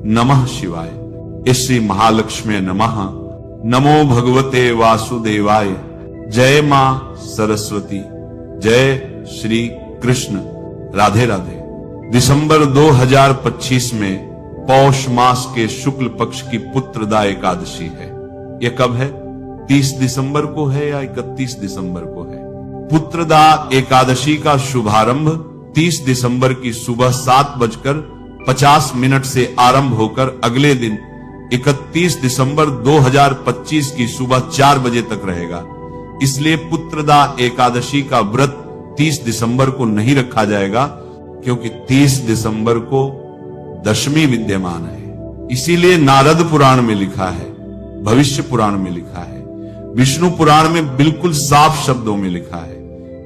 नमः शिवाय। श्री महालक्ष्मी नमः। नमो भगवते वासुदेवाय। जय मां सरस्वती। जय श्री कृष्ण। राधे राधे। दिसंबर 2025 में पौष मास के शुक्ल पक्ष की पुत्रदा एकादशी है। यह कब है? 30 दिसंबर को है या 31 दिसंबर को है? पुत्रदा एकादशी का शुभारंभ 30 दिसंबर की सुबह 7:50 से आरंभ होकर अगले दिन 31 दिसंबर 2025 की सुबह 4 बजे तक रहेगा। इसलिए पुत्रदा एकादशी का व्रत 30 दिसंबर को नहीं रखा जाएगा, क्योंकि 30 दिसंबर को दशमी विद्यमान है। इसीलिए नारद पुराण में लिखा है, भविष्य पुराण में लिखा है, विष्णु पुराण में बिल्कुल साफ शब्दों में लिखा है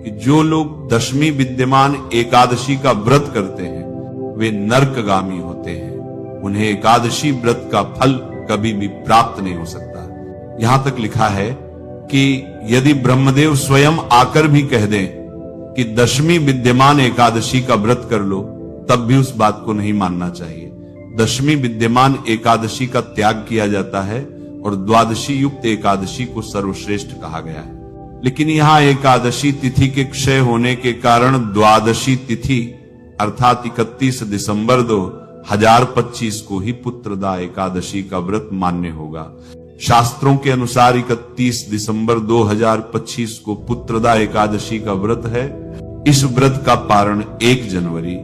कि जो लोग दशमी विद्यमान एकादशी का व्रत करते हैं वे नरकगामी होते हैं। उन्हें एकादशी व्रत का फल कभी भी प्राप्त नहीं हो सकता। यहां तक लिखा है कि यदि ब्रह्मदेव स्वयं आकर भी कह दें कि दशमी विद्यमान एकादशी का व्रत कर लो, तब भी उस बात को नहीं मानना चाहिए। दशमी विद्यमान एकादशी का त्याग किया जाता है और द्वादशी युक्त एकादशी को सर्वश्रेष्ठ कहा गया है। लेकिन यहां एकादशी तिथि के क्षय होने के कारण द्वादशी तिथि अर्थात 31 दिसंबर 2025 को ही पुत्रदा एकादशी का व्रत मान्य होगा। शास्त्रों के अनुसार 31 दिसंबर 2025 को पुत्रदा एकादशी का व्रत है। इस व्रत का पारण 1 जनवरी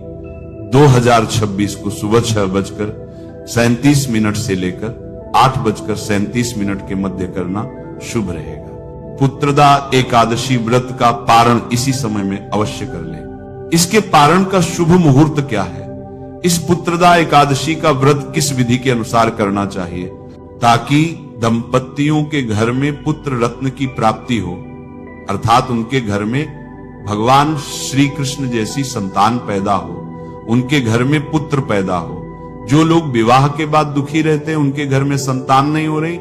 2026 को सुबह 6:37 से लेकर 8:37 के मध्य करना शुभ रहेगा। पुत्रदा एकादशी व्रत का पारण इसी समय में अवश्य कर लें। इसके पारण का शुभ मुहूर्त क्या है? इस पुत्रदा एकादशी का व्रत किस विधि के अनुसार करना चाहिए ताकि दंपतियों के घर में पुत्र रत्न की प्राप्ति हो, अर्थात उनके घर में भगवान श्री कृष्ण जैसी संतान पैदा हो, उनके घर में पुत्र पैदा हो। जो लोग विवाह के बाद दुखी रहते हैं, उनके घर में संतान नहीं हो रही,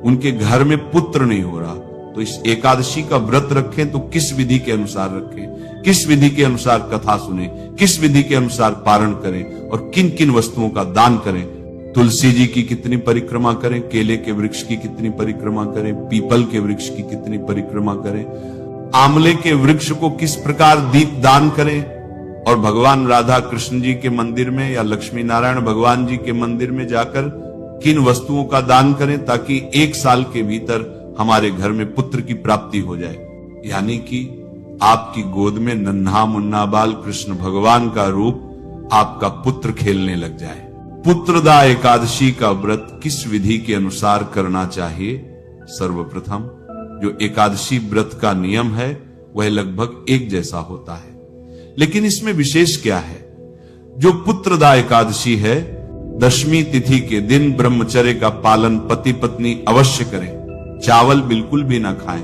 उनके घर में पुत्र नहीं हो रहा, तो इस एकादशी का व्रत रखें तो किस विधि के अनुसार रखें, किस विधि के अनुसार कथा सुने, किस विधि के अनुसार पारण करें और किन किन वस्तुओं का दान करें। तुलसी जी की कितनी परिक्रमा करें, केले के वृक्ष की कितनी परिक्रमा करें, पीपल के वृक्ष की कितनी परिक्रमा करें, आंवले के वृक्ष को किस प्रकार दीप दान करें, और भगवान राधा कृष्ण जी के मंदिर में या लक्ष्मी नारायण भगवान जी के मंदिर में जाकर किन वस्तुओं का दान करें ताकि 1 साल के भीतर हमारे घर में पुत्र की प्राप्ति हो जाए। यानी कि आपकी गोद में नन्हा मुन्ना बाल कृष्ण भगवान का रूप आपका पुत्र खेलने लग जाए। पुत्रदा एकादशी का व्रत किस विधि के अनुसार करना चाहिए? सर्वप्रथम जो एकादशी व्रत का नियम है वह लगभग एक जैसा होता है, लेकिन इसमें विशेष क्या है? जो पुत्रदा एकादशी है, दशमी तिथि के दिन ब्रह्मचर्य का पालन पति पत्नी अवश्य करें। चावल बिल्कुल भी ना खाएं,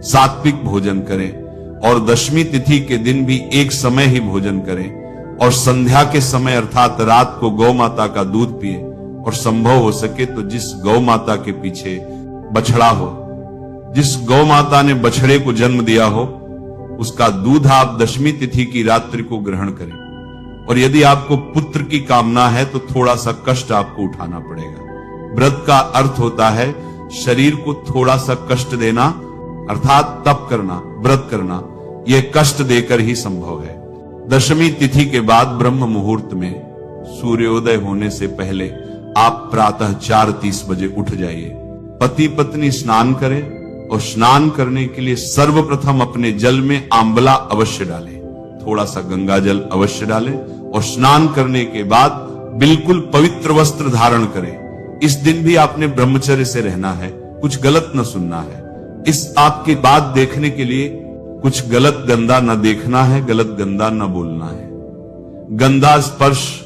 सात्विक भोजन करें और दशमी तिथि के दिन भी एक समय ही भोजन करें और संध्या के समय अर्थात रात को गौ माता का दूध पिए और संभव हो सके तो जिस गौ माता के पीछे बछड़ा हो, जिस गौ माता ने बछड़े को जन्म दिया हो, उसका दूध आप दशमी तिथि की रात्रि को ग्रहण करें। और यदि आपको पुत्र की कामना है तो थोड़ा सा कष्ट आपको उठाना पड़ेगा। व्रत का अर्थ होता है शरीर को थोड़ा सा कष्ट देना, अर्थात तप करना, व्रत करना। यह कष्ट देकर ही संभव है। दशमी तिथि के बाद ब्रह्म मुहूर्त में सूर्योदय होने से पहले आप प्रातः 4:30 बजे उठ जाइए। पति पत्नी स्नान करें और स्नान करने के लिए सर्वप्रथम अपने जल में आंवला अवश्य डालें, थोड़ा सा गंगा जल अवश्य डालें और स्नान करने के बाद बिल्कुल पवित्र वस्त्र धारण करें। इस दिन भी आपने ब्रह्मचर्य से रहना है, कुछ गलत न सुनना है। इस आपकी बात देखने के लिए कुछ गलत गंदा न देखना है, गलत गंदा न बोलना है। गंदा स्पर्श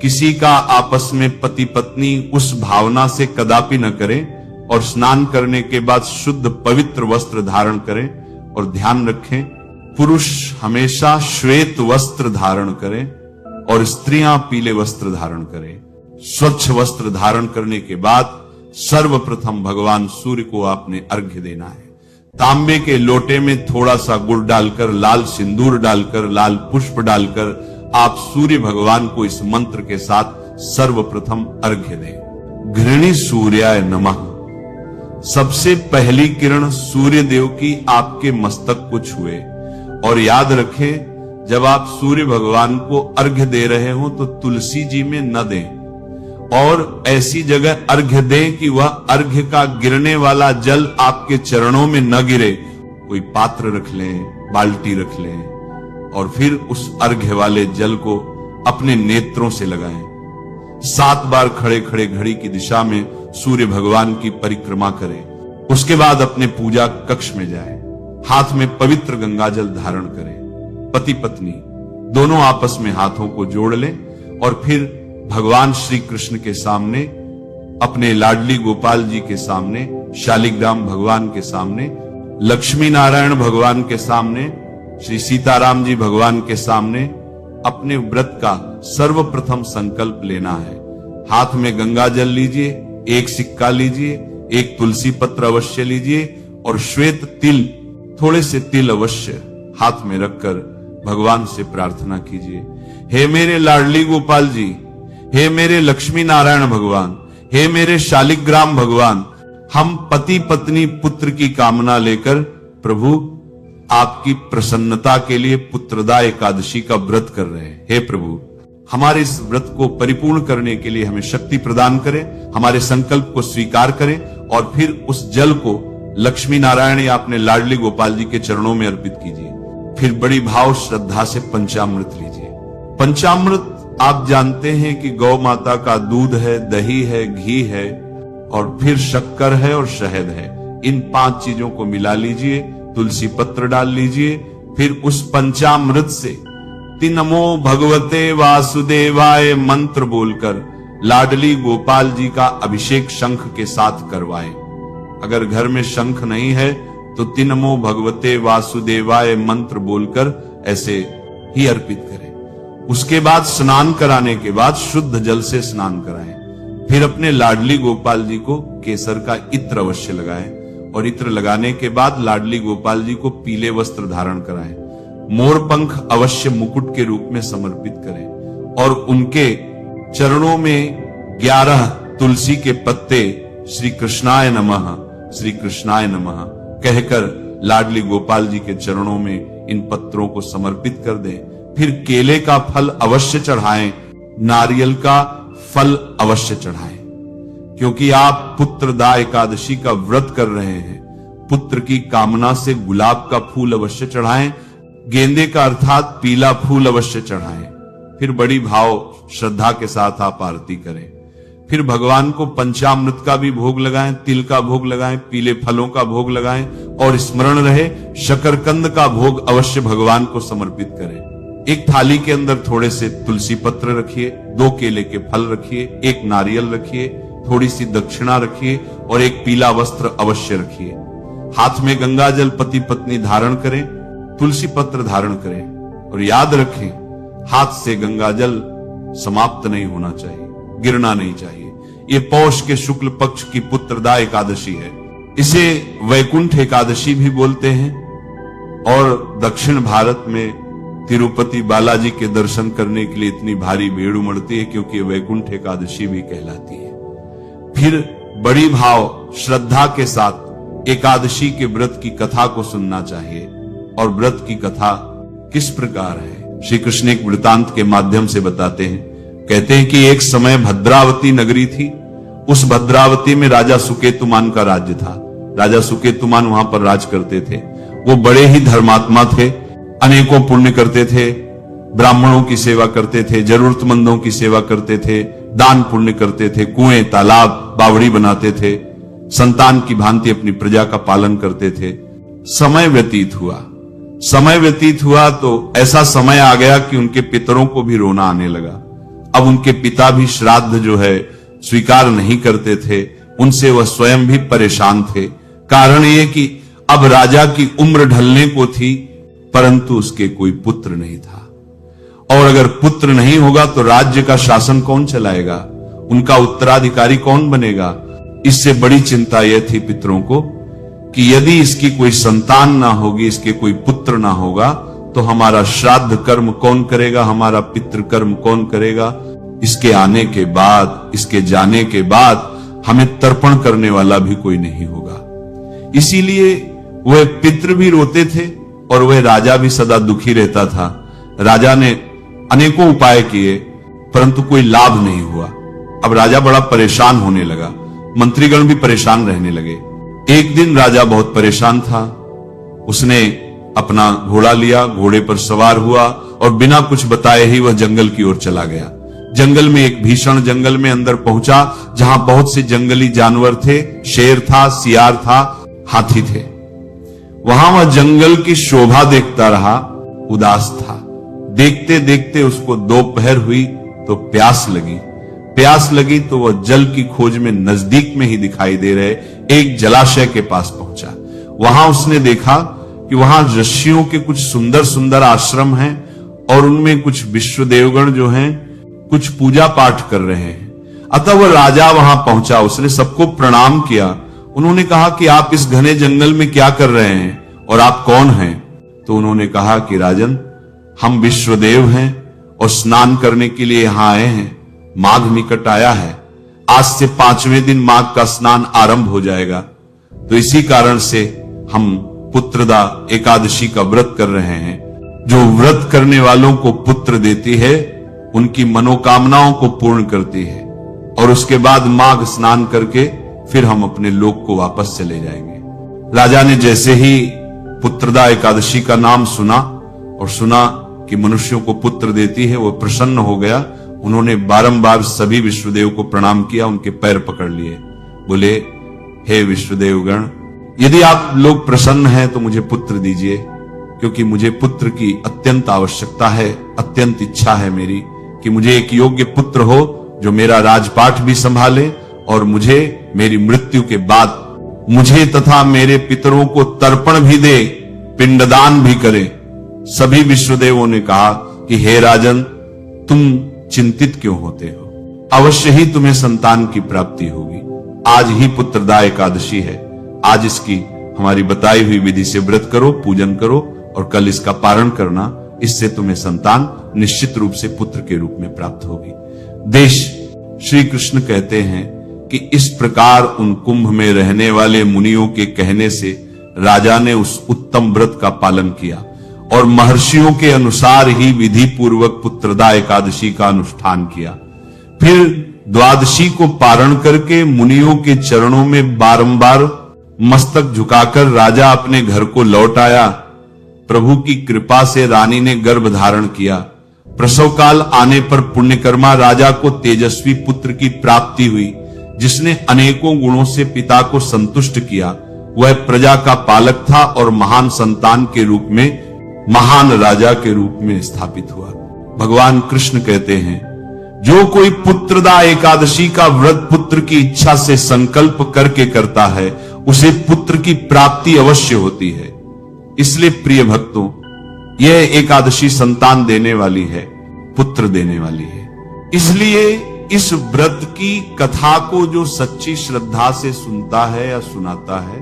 किसी का आपस में पति पत्नी उस भावना से कदापि न करें और स्नान करने के बाद शुद्ध पवित्र वस्त्र धारण करें। और ध्यान रखें, पुरुष हमेशा श्वेत वस्त्र धारण करें और स्त्रियां पीले वस्त्र धारण करें। स्वच्छ वस्त्र धारण करने के बाद सर्वप्रथम भगवान सूर्य को आपने अर्घ्य देना है। तांबे के लोटे में थोड़ा सा गुड़ डालकर, लाल सिंदूर डालकर, लाल पुष्प डालकर आप सूर्य भगवान को इस मंत्र के साथ सर्वप्रथम अर्घ्य दे। घृणी सूर्याय नमः। सबसे पहली किरण सूर्य देव की आपके मस्तक को छुए। और याद रखें, जब आप सूर्य भगवान को अर्घ्य दे रहे हो तो तुलसी जी में न दें, और ऐसी जगह अर्घ्य दें कि वह अर्घ्य का गिरने वाला जल आपके चरणों में न गिरे। कोई पात्र रख लें, बाल्टी रख लें, और फिर उस अर्घ्य वाले जल को अपने नेत्रों से लगाएं। 7 बार खड़े खड़े घड़ी की दिशा में सूर्य भगवान की परिक्रमा करें। उसके बाद अपने पूजा कक्ष में जाएं। हाथ में पवित्र गंगाजल धारण करें। पति पत्नी दोनों आपस में हाथों को जोड़ लें और फिर भगवान श्री कृष्ण के सामने, अपने लाडली गोपाल जी के सामने, शालिग्राम भगवान के सामने, लक्ष्मी नारायण भगवान के सामने, श्री सीताराम जी भगवान के सामने अपने व्रत का सर्वप्रथम संकल्प लेना है। हाथ में गंगा जल लीजिए, एक सिक्का लीजिए, एक तुलसी पत्र अवश्य लीजिए और श्वेत तिल, थोड़े से तिल अवश्य हाथ में रखकर भगवान से प्रार्थना कीजिए। हे मेरे लाडली गोपाल जी, हे मेरे लक्ष्मी नारायण भगवान, हे मेरे शालिग्राम भगवान, हम पति पत्नी पुत्र की कामना लेकर प्रभु आपकी प्रसन्नता के लिए पुत्रदा एकादशी का व्रत कर रहे हैं। हे प्रभु, हमारे इस व्रत को परिपूर्ण करने के लिए हमें शक्ति प्रदान करें, हमारे संकल्प को स्वीकार करें और फिर उस जल को लक्ष्मी नारायण या अपने लाडली गोपाल जी के चरणों में अर्पित कीजिए। फिर बड़ी भाव श्रद्धा से पंचामृत लीजिए। पंचामृत आप जानते हैं कि गौ माता का दूध है, दही है, घी है और फिर शक्कर है और शहद है। इन 5 चीजों को मिला लीजिए, तुलसी पत्र डाल लीजिए। फिर उस पंचामृत से तिनमो भगवते वासुदेवाय मंत्र बोलकर लाडली गोपाल जी का अभिषेक शंख के साथ करवाएं। अगर घर में शंख नहीं है तो तिनमो भगवते वासुदेवाय मंत्र बोलकर ऐसे ही अर्पित करें। उसके बाद स्नान कराने के बाद शुद्ध जल से स्नान कराएं। फिर अपने लाडली गोपाल जी को केसर का इत्र अवश्य लगाएं और इत्र लगाने के बाद लाडली गोपाल जी को पीले वस्त्र धारण कराएं। मोरपंख अवश्य मुकुट के रूप में समर्पित करें और उनके चरणों में 11 तुलसी के पत्ते श्री कृष्णाय नमः, श्री कृष्णाय नमः कहकर लाडली गोपाल जी के चरणों में इन पत्रों को समर्पित कर दें। फिर केले का फल अवश्य चढ़ाएं, नारियल का फल अवश्य चढ़ाएं, क्योंकि आप पुत्रदा एकादशी का व्रत कर रहे हैं। पुत्र की कामना से गुलाब का फूल अवश्य चढ़ाएं, गेंदे का अर्थात पीला फूल अवश्य चढ़ाएं। फिर बड़ी भाव श्रद्धा के साथ आप आरती करें। फिर भगवान को पंचामृत का भी भोग लगाएं, तिल का भोग लगाएं, पीले फलों का भोग लगाएं और स्मरण रहे शकरकंद का भोग अवश्य भगवान को समर्पित करें। एक थाली के अंदर थोड़े से तुलसी पत्र रखिए, 2 केले के फल रखिए, 1 नारियल रखिए, थोड़ी सी दक्षिणा रखिए और एक पीला वस्त्र अवश्य रखिए। हाथ में गंगा जल पति पत्नी धारण करें, तुलसी पत्र धारण करें और याद रखें, हाथ से गंगा जल समाप्त नहीं होना चाहिए, गिरना नहीं चाहिए। ये पौष के शुक्ल पक्ष की पुत्रदा एकादशी है। इसे वैकुंठ एकादशी भी बोलते हैं और दक्षिण भारत में तिरुपति बालाजी के दर्शन करने के लिए इतनी भारी भीड़ उमड़ती है क्योंकि वैकुंठ एकादशी भी कहलाती है। फिर बड़ी भाव श्रद्धा के साथ एकादशी के व्रत की कथा को सुनना चाहिए। और व्रत की कथा किस प्रकार है, श्री कृष्ण एक वृतांत के माध्यम से बताते हैं। कहते हैं कि एक समय भद्रावती नगरी थी। उस भद्रावती में राजा सुकेतुमान का राज्य था। राजा सुकेतुमान वहां पर राज करते थे। वो बड़े ही धर्मात्मा थे, अनेकों पुण्य करते थे, ब्राह्मणों की सेवा करते थे, जरूरतमंदों की सेवा करते थे, दान पुण्य करते थे, कुएं तालाब बावड़ी बनाते थे, संतान की भांति अपनी प्रजा का पालन करते थे। समय व्यतीत हुआ तो ऐसा समय आ गया कि उनके पितरों को भी रोना आने लगा। अब उनके पिता भी श्राद्ध जो है स्वीकार नहीं करते थे, उनसे वह स्वयं भी परेशान थे। कारण ये कि अब राजा की उम्र ढलने को थी, परंतु उसके कोई पुत्र नहीं था। और अगर पुत्र नहीं होगा तो राज्य का शासन कौन चलाएगा, उनका उत्तराधिकारी कौन बनेगा। इससे बड़ी चिंता यह थी पितरों को कि यदि इसकी कोई संतान ना होगी, इसके कोई पुत्र ना होगा, तो हमारा श्राद्ध कर्म कौन करेगा, हमारा पितृ कर्म कौन करेगा। इसके आने के बाद, इसके जाने के बाद हमें तर्पण करने वाला भी कोई नहीं होगा। इसीलिए वह पितृ भी रोते थे और वह राजा भी सदा दुखी रहता था। राजा ने अनेकों उपाय किए परंतु कोई लाभ नहीं हुआ। अब राजा बड़ा परेशान होने लगा, मंत्रीगण भी परेशान रहने लगे। एक दिन राजा बहुत परेशान था। उसने अपना घोड़ा लिया, घोड़े पर सवार हुआ और बिना कुछ बताए ही वह जंगल की ओर चला गया। जंगल में, एक भीषण जंगल में अंदर पहुंचा जहां बहुत से जंगली जानवर थे, शेर था, सियार था, हाथी थे। वहां वह जंगल की शोभा देखता रहा, उदास था। देखते देखते उसको दोपहर हुई तो प्यास लगी। प्यास लगी तो वह जल की खोज में नजदीक में ही दिखाई दे रहे एक जलाशय के पास पहुंचा। वहां उसने देखा कि वहां ऋषियों के कुछ सुंदर सुंदर आश्रम हैं और उनमें कुछ विश्वदेवगण जो हैं कुछ पूजा पाठ कर रहे हैं। अतः वह राजा वहां पहुंचा, उसने सबको प्रणाम किया। उन्होंने कहा कि आप इस घने जंगल में क्या कर रहे हैं और आप कौन हैं? तो उन्होंने कहा कि राजन, हम विश्वदेव हैं और स्नान करने के लिए यहां आए हैं। माघ निकट आया है, आज से 5वें दिन माघ का स्नान आरंभ हो जाएगा, तो इसी कारण से हम पुत्रदा एकादशी का व्रत कर रहे हैं। जो व्रत करने वालों को पुत्र देती है, उनकी मनोकामनाओं को पूर्ण करती है और उसके बाद माघ स्नान करके फिर हम अपने लोक को वापस चले जाएंगे। राजा ने जैसे ही पुत्रदा एकादशी का नाम सुना और सुना कि मनुष्यों को पुत्र देती है, वो प्रसन्न हो गया। उन्होंने बारंबार सभी विश्वदेव को प्रणाम किया, उनके पैर पकड़ लिए, बोले, हे विश्वदेवगण, यदि आप लोग प्रसन्न हैं तो मुझे पुत्र दीजिए, क्योंकि मुझे पुत्र की अत्यंत आवश्यकता है, अत्यंत इच्छा है मेरी कि मुझे एक योग्य पुत्र हो जो मेरा राजपाट भी संभाले और मुझे मेरी मृत्यु के बाद मुझे तथा मेरे पितरों को तर्पण भी दे, पिंडदान भी करे। सभी विश्वदेवों ने कहा कि हे राजन, तुम चिंतित क्यों होते हो? अवश्य ही तुम्हें संतान की प्राप्ति होगी। आज ही पुत्रदा एकादशी है, आज इसकी हमारी बताई हुई विधि से व्रत करो, पूजन करो और कल इसका पारण करना। इससे तुम्हें संतान निश्चित रूप से पुत्र के रूप में प्राप्त होगी। देश श्री कृष्ण कहते हैं कि इस प्रकार उन कुंभ में रहने वाले मुनियों के कहने से राजा ने उस उत्तम व्रत का पालन किया और महर्षियों के अनुसार ही विधि पूर्वक पुत्रदा एकादशी का अनुष्ठान किया। फिर द्वादशी को पारण करके मुनियों के चरणों में बारंबार मस्तक झुकाकर राजा अपने घर को लौट आया। प्रभु की कृपा से रानी ने गर्भ धारण किया। प्रसव काल आने पर पुण्यकर्मा राजा को तेजस्वी पुत्र की प्राप्ति हुई, जिसने अनेकों गुणों से पिता को संतुष्ट किया। वह प्रजा का पालक था और महान संतान के रूप में, महान राजा के रूप में स्थापित हुआ। भगवान कृष्ण कहते हैं, जो कोई पुत्रदा एकादशी का व्रत पुत्र की इच्छा से संकल्प करके करता है, उसे पुत्र की प्राप्ति अवश्य होती है। इसलिए प्रिय भक्तों, यह एकादशी संतान देने वाली है, पुत्र देने वाली है। इसलिए इस व्रत की कथा को जो सच्ची श्रद्धा से सुनता है या सुनाता है,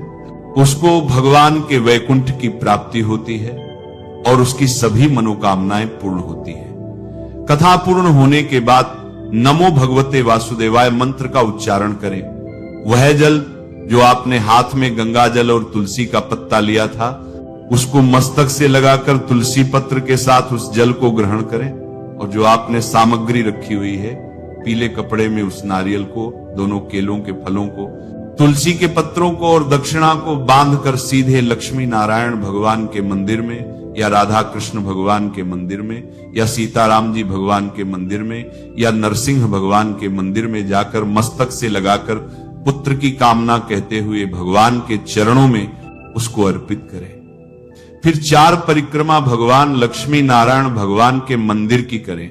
उसको भगवान के वैकुंठ की प्राप्ति होती है और उसकी सभी मनोकामनाएं पूर्ण होती है। कथा पूर्ण होने के बाद नमो भगवते वासुदेवाय मंत्र का उच्चारण करें। वह जल जो आपने हाथ में गंगा जल और तुलसी का पत्ता लिया था, उसको मस्तक से लगाकर तुलसी पत्र के साथ उस जल को ग्रहण करें और जो आपने सामग्री रखी हुई है, पीले कपड़े में उस नारियल को, दोनों केलों के फलों को, तुलसी के पत्रों को और दक्षिणा को बांधकर सीधे लक्ष्मी नारायण भगवान के मंदिर में या राधा कृष्ण भगवान के मंदिर में या सीताराम जी भगवान के मंदिर में या नरसिंह भगवान के मंदिर में जाकर मस्तक से लगाकर पुत्र की कामना कहते हुए भगवान के चरणों में उसको अर्पित करें। फिर 4 परिक्रमा भगवान लक्ष्मी नारायण भगवान के मंदिर की करें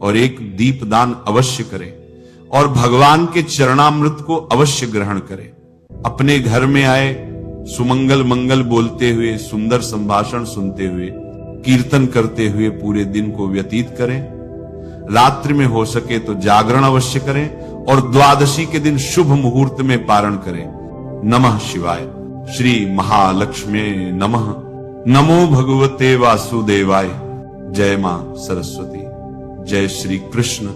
और एक दीपदान अवश्य करें और भगवान के चरणामृत को अवश्य ग्रहण करें। अपने घर में आए सुमंगल मंगल बोलते हुए, सुंदर संभाषण सुनते हुए, कीर्तन करते हुए पूरे दिन को व्यतीत करें। रात्रि में हो सके तो जागरण अवश्य करें और द्वादशी के दिन शुभ मुहूर्त में पारण करें। नमः शिवाय। श्री महालक्ष्मी नमः। नमो भगवते वासुदेवाय। जय मां सरस्वती। जय श्री कृष्ण।